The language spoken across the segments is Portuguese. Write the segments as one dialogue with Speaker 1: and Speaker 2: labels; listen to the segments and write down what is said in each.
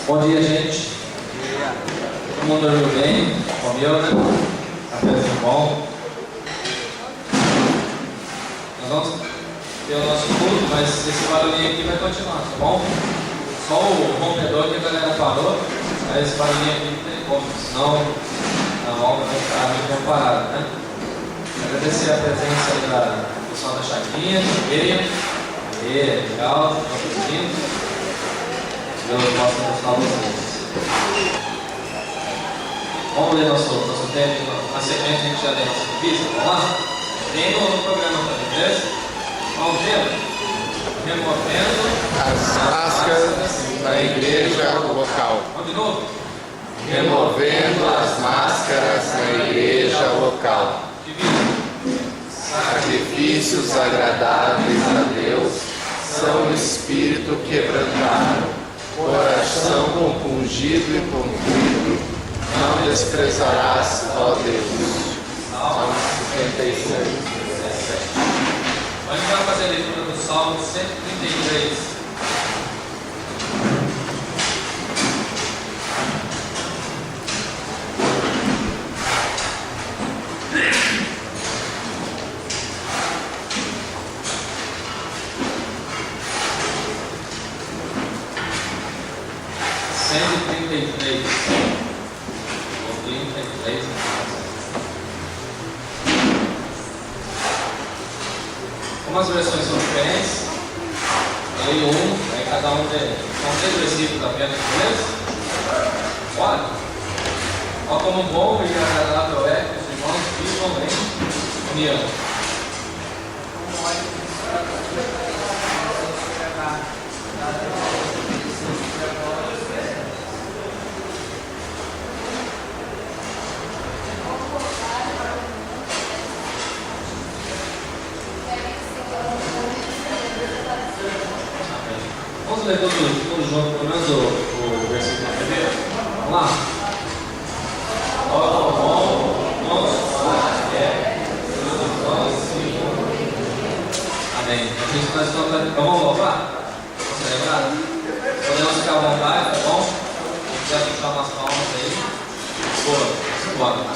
Speaker 1: Bom dia, gente. Todo mundo dormiu bem? Comeu, né? Cafézinho bom. Nós vamos ter o nosso culto, mas esse barulhinho aqui vai continuar, tá bom? Só o rompedor que a galera parou, aí esse barulhinho aqui não tem como, senão a obra vai ficar meio parada, né? Agradecer a presença aí da pessoal da Chaquinha, Meia. Legal, estão pedindo. Deus possa abençoar vocês. Vamos ler nosso texto. Na sequência a gente já lê nossa revista. Vamos lá? Tem no programa também, beleza? Vamos ver? Removendo
Speaker 2: as máscaras na igreja local.
Speaker 1: Vamos de novo?
Speaker 2: Removendo as máscaras na igreja local. Sacrifícios agradáveis a Deus são o espírito quebrantado. Coração compungido e contrito, não desprezarás, ó Deus. Salmo 56.
Speaker 1: A gente vai fazer a leitura do Salmo 133. Algumas versões são diferentes. Eu li aí cada um tem. São 3 versículos apenas, beleza? Bora! Ó, como bom e agradável é que os irmãos vivam em união. Vamos ler todos juntos, pelo menos o versículo primeiro. Vamos lá? Ó, bom, nosso é, amém. A gente nós estamos. Vamos louvar? Vamos celebrar? Podemos ficar à vontade, tá bom? Se quiser puxar umas palmas aí. Boa, bora.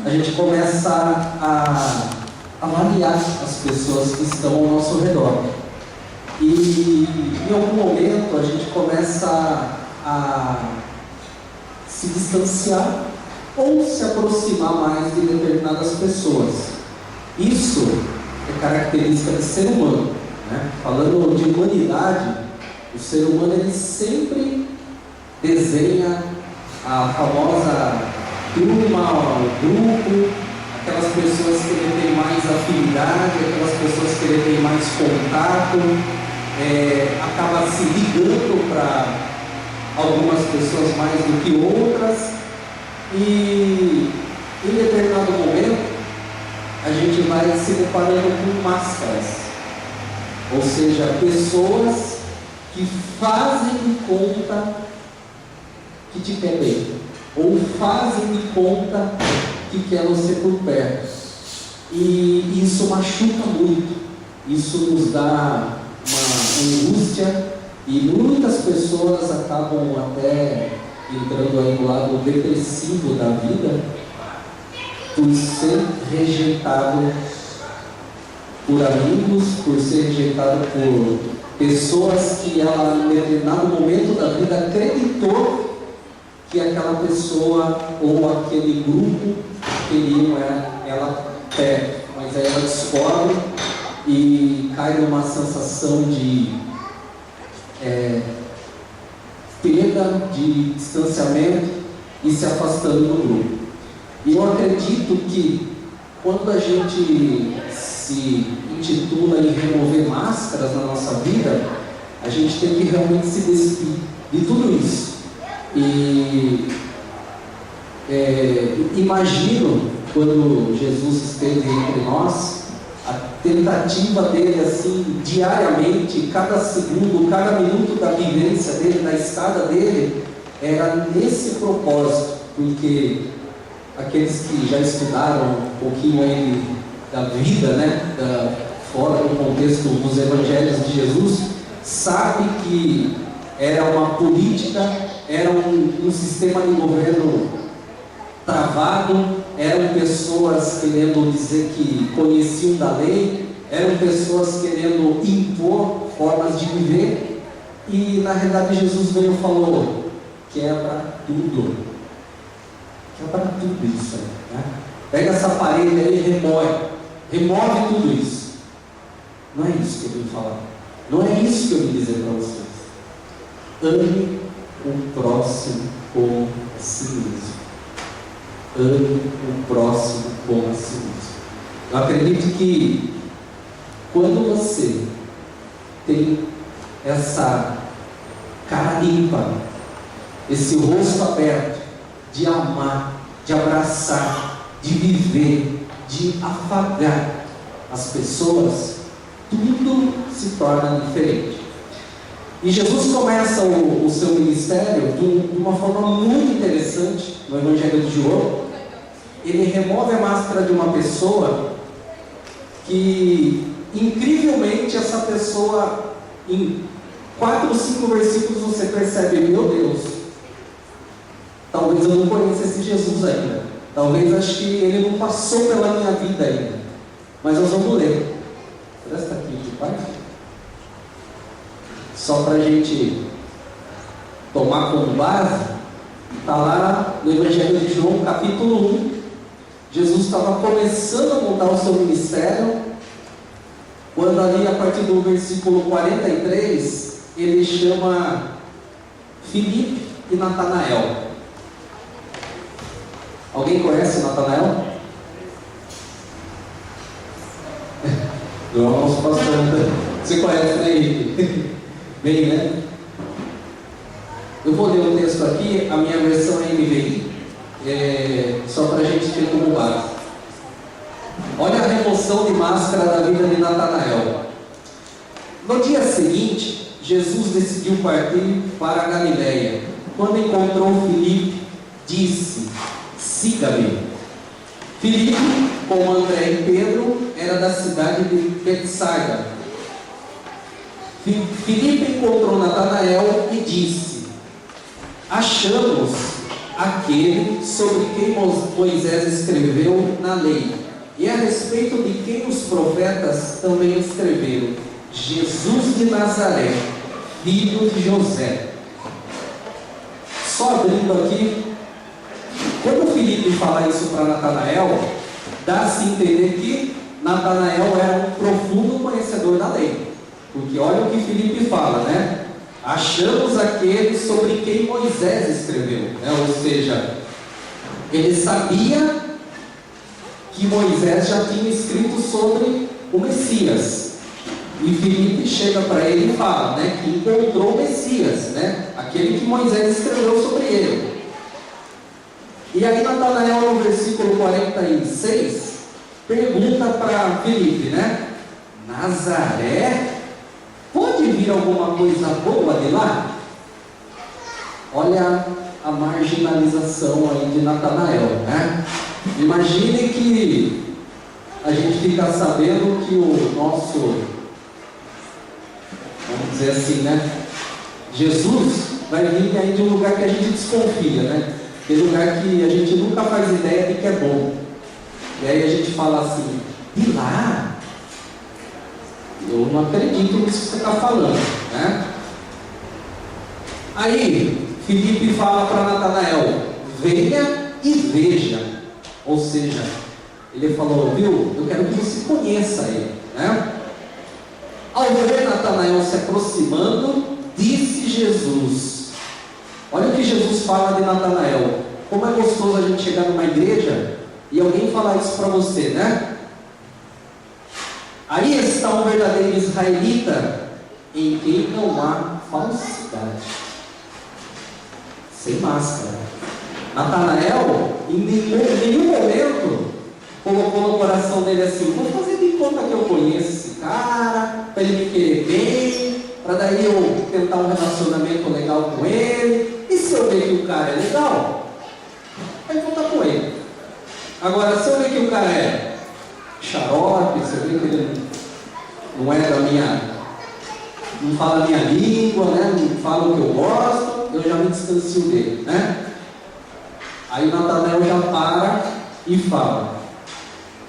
Speaker 3: a gente começa a avaliar as pessoas que estão ao nosso redor. E em algum momento a gente começa a se distanciar ou se aproximar mais de determinadas pessoas. Isso é característica do ser humano, né? Falando de humanidade, o ser humano ele sempre desenha a famosa turma, o grupo, aquelas pessoas que ele tem mais afinidade, aquelas pessoas que ele tem mais contato, acaba se ligando para algumas pessoas mais do que outras, e em determinado momento a gente vai se deparando com máscaras, ou seja, pessoas que fazem de conta que te quer bem, ou fazem de conta que quer você por perto, e isso machuca muito, isso nos dá uma angústia, e muitas pessoas acabam até entrando aí no lado depressivo da vida, por ser rejeitado por amigos, por ser rejeitado por pessoas que ela, em determinado momento da vida, acreditou que aquela pessoa ou aquele grupo queriam ela perto, mas aí ela descobre e cai numa sensação de perda, de distanciamento e se afastando do grupo. E eu acredito que quando a gente se intitula em remover máscaras na nossa vida, a gente tem que realmente se despir de tudo isso. E imagino quando Jesus esteve entre nós, a tentativa dele assim, diariamente, cada segundo, cada minuto da vivência dele, da estada dele, era nesse propósito, porque aqueles que já estudaram um pouquinho aí da vida, né, fora do contexto dos evangelhos de Jesus, sabe que era uma política, era um sistema de governo travado, eram pessoas querendo dizer que conheciam da lei, eram pessoas querendo impor formas de viver, e na realidade Jesus veio e falou: quebra tudo isso aí, né? Pega essa parede aí e remove tudo isso. Não é isso que eu vim falar, não é isso que eu vim dizer para vocês. Ame o próximo como a si mesmo. Ame o próximo como a si mesmo. Eu acredito que quando você tem essa cara limpa, esse rosto aberto, de amar, de abraçar, de viver, de afagar as pessoas, tudo se torna diferente. E Jesus começa o seu ministério de uma forma muito interessante no Evangelho de João. Ele remove a máscara de uma pessoa que, incrivelmente, essa pessoa, em 4 ou 5 versículos, você percebe: meu Deus, talvez eu não conheça esse Jesus ainda, talvez acho que ele não passou pela minha vida ainda, mas nós vamos ler. Presta aqui, pai, só para a gente tomar como base. Está lá no Evangelho de João, capítulo 1. Jesus estava começando a montar o seu ministério, quando ali, a partir do versículo 43, ele chama Filipe e Natanael. Alguém conhece Natanael? Nossa, pastor, você conhece, né, Henrique? Bem, né? Eu vou ler o texto aqui, a minha versão é NVI, só para a gente ter como base. Olha a remoção de máscara da vida de Natanael. No dia seguinte, Jesus decidiu partir para a Galileia. Quando encontrou Filipe, disse: siga-me. Filipe, com André e Pedro, era da cidade de Betsaida. Filipe encontrou Natanael e disse: achamos aquele sobre quem Moisés escreveu na lei, e a respeito de quem os profetas também escreveram, Jesus de Nazaré, filho de José. Só abrindo aqui, quando Filipe fala isso para Natanael, dá-se a entender que Natanael era um profundo conhecedor da lei. Porque olha o que Filipe fala, né? Achamos aquele sobre quem Moisés escreveu, né? Ou seja, ele sabia que Moisés já tinha escrito sobre o Messias. E Filipe chega para ele e fala, né, que encontrou o Messias, né? Aquele que Moisés escreveu sobre ele. E aí Natanael, no versículo 46, pergunta para Filipe, né? Nazaré? Pode vir alguma coisa boa de lá? Olha a marginalização aí de Natanael, né? Imagine que a gente fica sabendo que o nosso, vamos dizer assim, né? Jesus vai vir aí de um lugar que a gente desconfia, né? Aquele lugar que a gente nunca faz ideia de que é bom. E aí a gente fala assim: de lá? Eu não acredito nisso que você está falando, né? Aí Filipe fala para Natanael: venha e veja. Ou seja, ele falou: viu, eu quero que você conheça ele, né? Ao ver Natanael se aproximando, disse Jesus. Olha o que Jesus fala de Natanael. Como é gostoso a gente chegar numa igreja e alguém falar isso para você, né? Aí está um verdadeiro israelita, em quem não há falsidade. Sem máscara. Natanael, em nenhum momento, colocou no coração dele assim: vou fazer de conta que eu conheço esse cara, para ele me querer bem, para daí eu tentar um relacionamento legal com ele. E se eu ver que o cara é legal, aí vou estar com ele. Agora, se eu ver que o cara é xarope, se eu ver que ele não é da minha, não fala a minha língua, né? Não fala o que eu gosto, eu já me distancio dele, né? Aí Natanael já para e fala: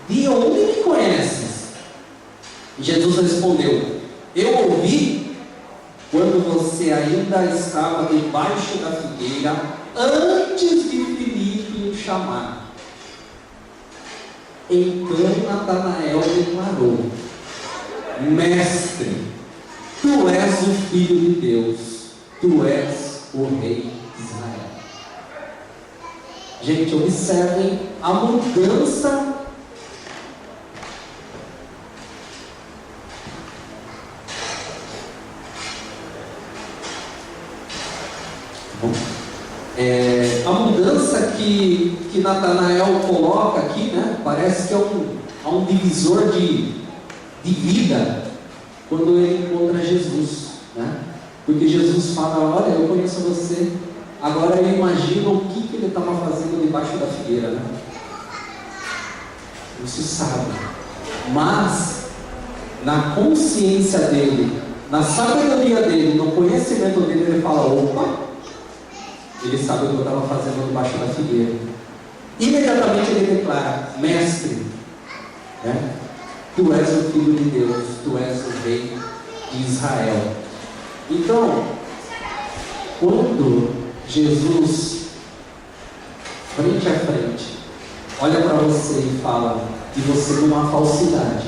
Speaker 3: de onde me conheces? E Jesus respondeu: eu ouvi quando você ainda estava debaixo da figueira, antes de Filipe o chamar. Então Natanael declarou: Mestre, tu és o Filho de Deus, tu és o Rei de Israel. Gente, observem a mudança que Natanael coloca aqui, né? Parece que é um divisor de vida quando ele encontra Jesus, né? Porque Jesus fala: olha, eu conheço você. Agora eu imagino o que ele estava fazendo debaixo da figueira, né? Não se sabe. Mas na consciência dele, na sabedoria dele, no conhecimento dele, ele fala: opa, ele sabe o que eu estava fazendo debaixo da figueira. Imediatamente ele declara: Mestre, né? Tu és o Filho de Deus, tu és o Rei de Israel. Então, quando Jesus, frente a frente, olha para você e fala: de você não há falsidade,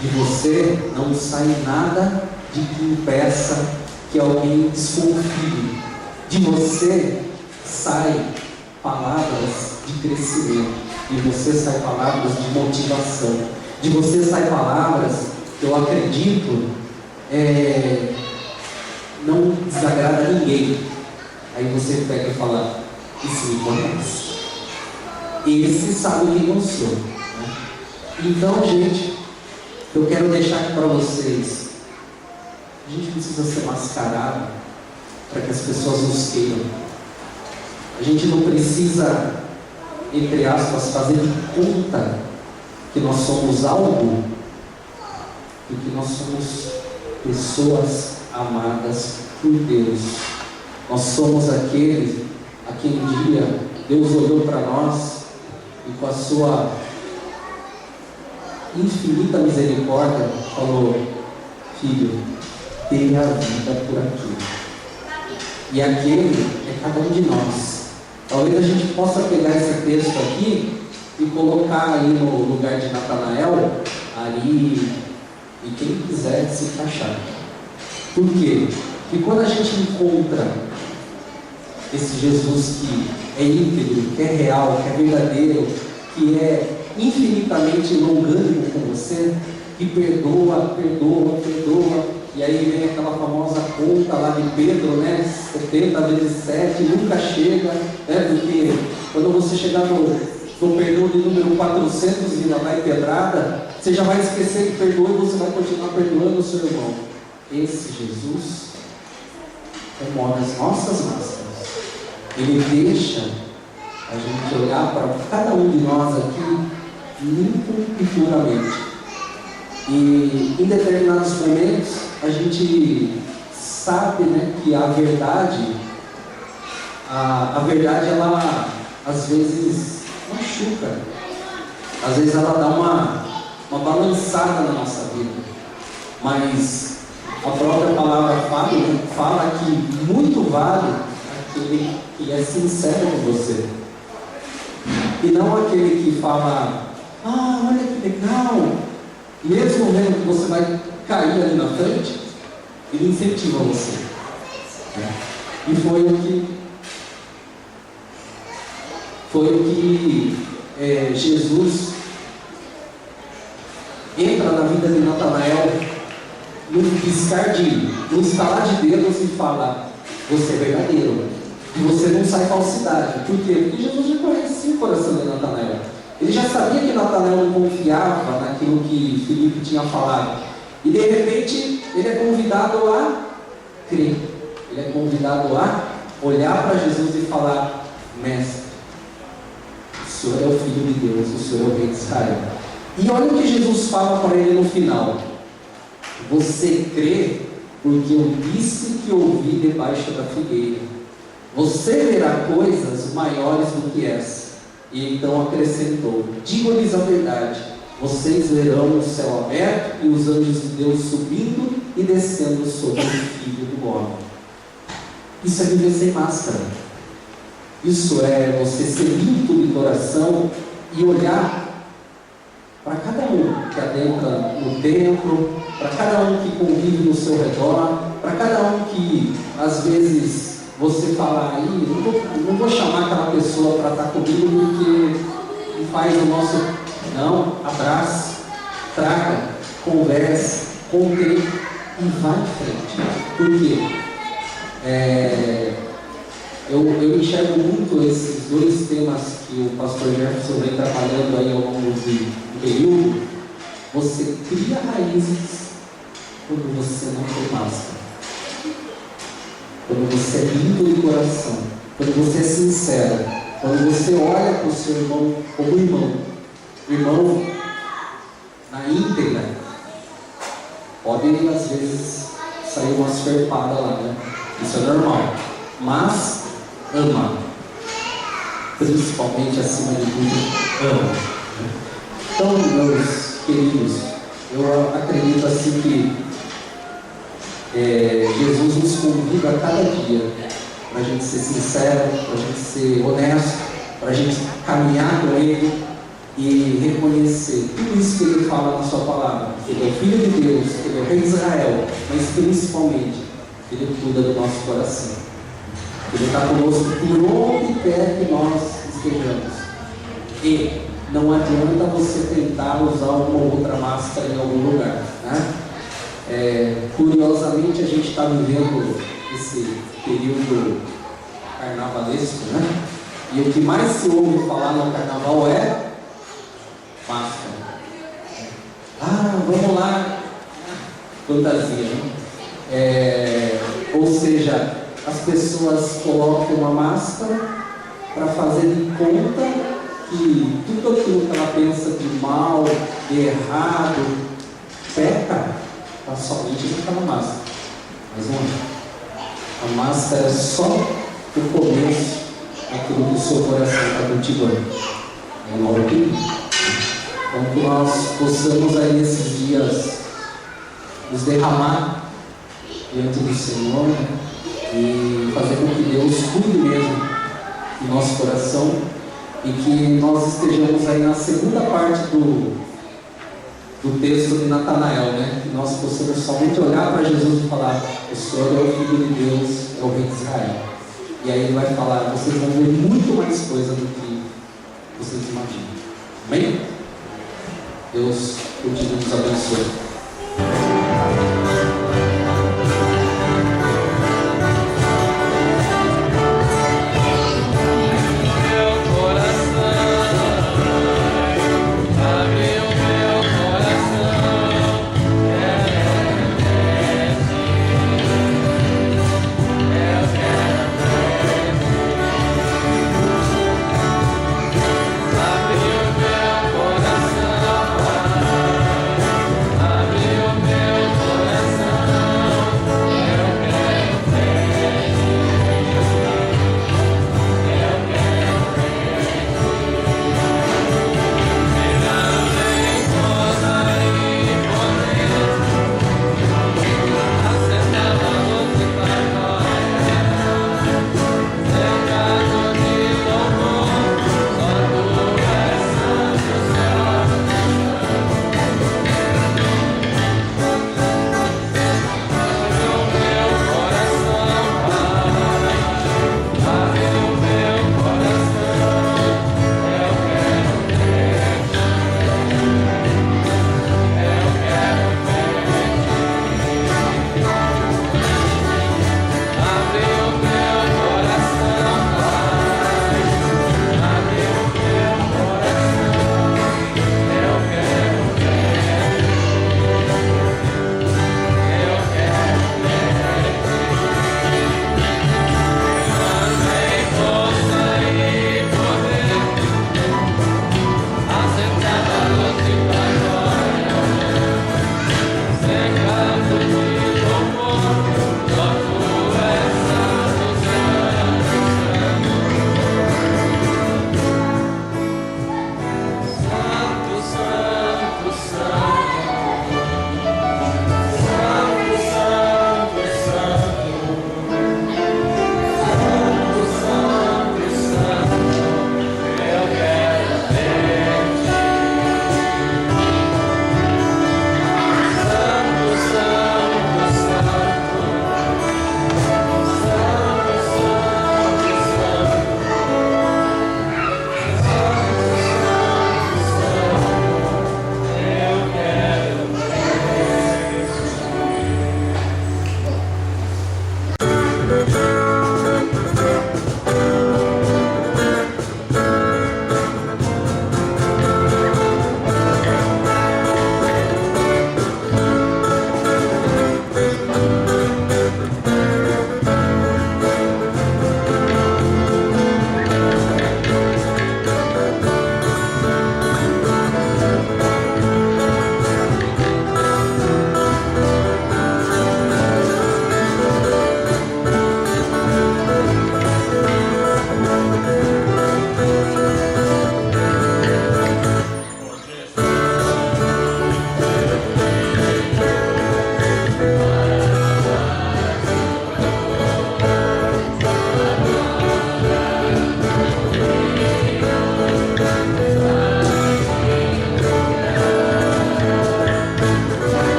Speaker 3: de você não sai nada de que impeça que alguém desconfie, de você sai palavras de crescimento, de você sai palavras de motivação, de você sai palavras que eu acredito não desagrada a ninguém. Aí você pega e fala: isso me conhece, esse sabe quem eu sou, né? Então, gente, eu quero deixar aqui para vocês: a gente precisa ser mascarado para que as pessoas nos queiram. A gente não precisa, entre aspas, fazer de conta que nós somos algo, porque nós somos pessoas amadas por Deus. Nós somos aqueles a quem um dia Deus olhou para nós e, com a sua infinita misericórdia, falou: filho, dê a vida por aquilo. E aquele é cada um de nós. Talvez a gente possa pegar esse texto aqui e colocar aí no lugar de Natanael, ali, e quem quiser se encaixar. Por quê? Porque quando a gente encontra esse Jesus que é íntegro, que é real, que é verdadeiro, que é infinitamente longânimo com você, que perdoa, e aí vem aquela famosa conta lá de Pedro, né? 70 vezes 7, nunca chega, né? Porque quando você chegar no perdão de número 400 e ainda vai pedrada, você já vai esquecer que perdoou e você vai continuar perdoando o seu irmão. Esse Jesus remove as nossas máscaras. Ele deixa a gente olhar para cada um de nós aqui limpo e puramente. E em determinados momentos a gente sabe, né, que a verdade ela às vezes machuca, às vezes ela dá uma balançada na nossa vida, mas a própria palavra fala que muito vale aquele que é sincero com você, e não aquele que fala: ah, olha que legal, mesmo vendo que você vai cair ali na frente, ele incentiva você. E foi o que Jesus entra na vida vida de Natanael num piscar num estalar de dedos e fala: você é verdadeiro, e você não sai falsidade. Por quê? Porque Jesus já conhecia o coração de Natanael. Ele já sabia que Natanael não confiava naquilo que Filipe tinha falado. E de repente ele é convidado a crer. Ele é convidado a olhar para Jesus e falar: mestre, o Senhor é o Filho de Deus, o Senhor é o Rei de Israel. E olha o que Jesus fala para ele no final: você crê porque eu disse que ouvi debaixo da figueira. Você verá coisas maiores do que essa. E então acrescentou: digo-lhes a verdade, vocês verão o céu aberto e os anjos de Deus subindo e descendo sobre o Filho do Homem. Isso é viver sem máscara. Isso é você ser limpo de coração e olhar para cada um que adentra no templo, para cada um que convive no seu redor, para cada um que às vezes você fala: aí, não vou chamar aquela pessoa para estar comigo porque faz o nosso. Não, abrace, traga, converse, conte e vá em frente. Por quê? Eu enxergo muito esses dois temas que o pastor Jefferson vem trabalhando aí ao longo do período. Você cria raízes quando você não tem máscara. Quando você é limpo de coração, quando você é sincero, quando você olha para o seu irmão como irmão na íntegra, pode às vezes sair umas ferpadas lá, né? Isso é normal, mas ama, principalmente acima de tudo, ama. Então, meus queridos, eu acredito assim que Jesus nos convida a cada dia para a gente ser sincero, para a gente ser honesto, para a gente caminhar com Ele e reconhecer tudo isso que Ele fala na sua palavra. Ele é o Filho de Deus, Ele é o Rei de Israel, mas principalmente Ele cuida do nosso coração. Ele está conosco por onde quer que nós estejamos. E não adianta você tentar usar uma ou outra máscara em algum lugar, né? Curiosamente, a gente está vivendo esse período carnavalesco, né? E o que mais se ouve falar no carnaval é máscara. Vamos lá, fantasia, né? Ou seja, as pessoas colocam uma máscara para fazer de conta que tudo aquilo que ela pensa de mal, de errado, peca, está somente naquela máscara. Mas não é. A máscara é só o começo daquilo que o seu coração está cultivando. É uma opinião. Então que nós possamos aí nesses dias nos derramar diante do Senhor, né? E fazer com que Deus cuide mesmo do nosso coração e que nós estejamos aí na segunda parte do texto de Natanael, né? Que nós possamos somente olhar para Jesus e falar: o Senhor é o Filho de Deus, é o Rei de Israel. E aí Ele vai falar: vocês vão ver muito mais coisa do que vocês imaginam. Amém? Deus continue nos abençoe.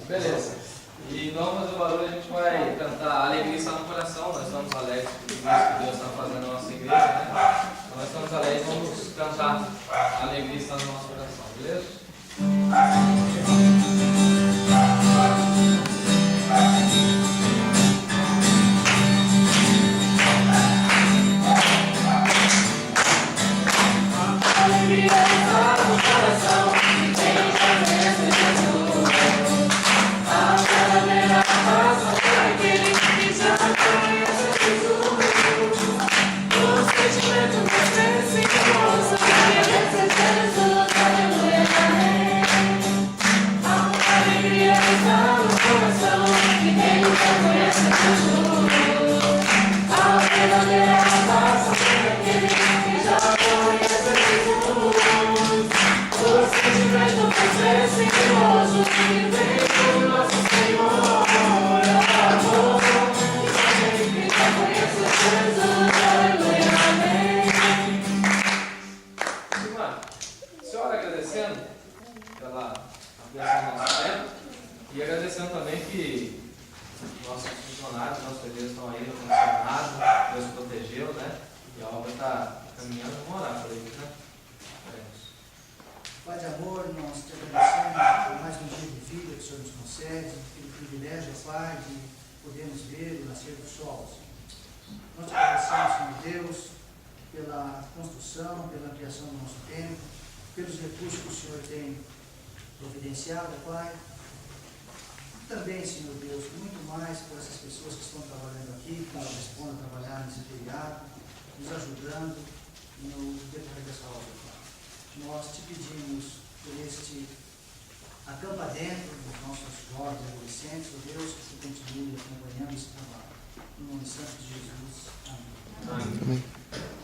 Speaker 1: Beleza. E vamos fazer o barulho, a gente vai cantar A Alegria Está no Coração. Nós estamos alegres por tudo isso que Deus está fazendo na nossa igreja, né? Então, nós estamos alegres, vamos cantar A Alegria Está no nosso coração, beleza? Senhora, agradecendo pela ampliação do nosso tempo e agradecendo também que nossos funcionários, nossos líderes estão aí no funcionário, Deus protegeu, né? E a obra está caminhando. Vamos orar por eles, né?
Speaker 4: Pai de amor, nós te agradecemos por mais um dia de vida que o Senhor nos concede, pelo privilégio, Pai, de podermos ver o nascer do sol, Senhor. Nós te agradecemos, Senhor Deus, pela construção, pela ampliação do nosso tempo, pelos recursos que o Senhor tem providenciado, Pai. E também, Senhor Deus, muito mais por essas pessoas que estão trabalhando aqui, que nos respondem a trabalhar nesse feriado, nos ajudando no decorrer dessa obra, Pai. Nós te pedimos por este acampa dentro dos nossos jovens e adolescentes, ó Deus, que você continue acompanhando esse trabalho. Em nome santo de Jesus. Amém.
Speaker 1: Amém.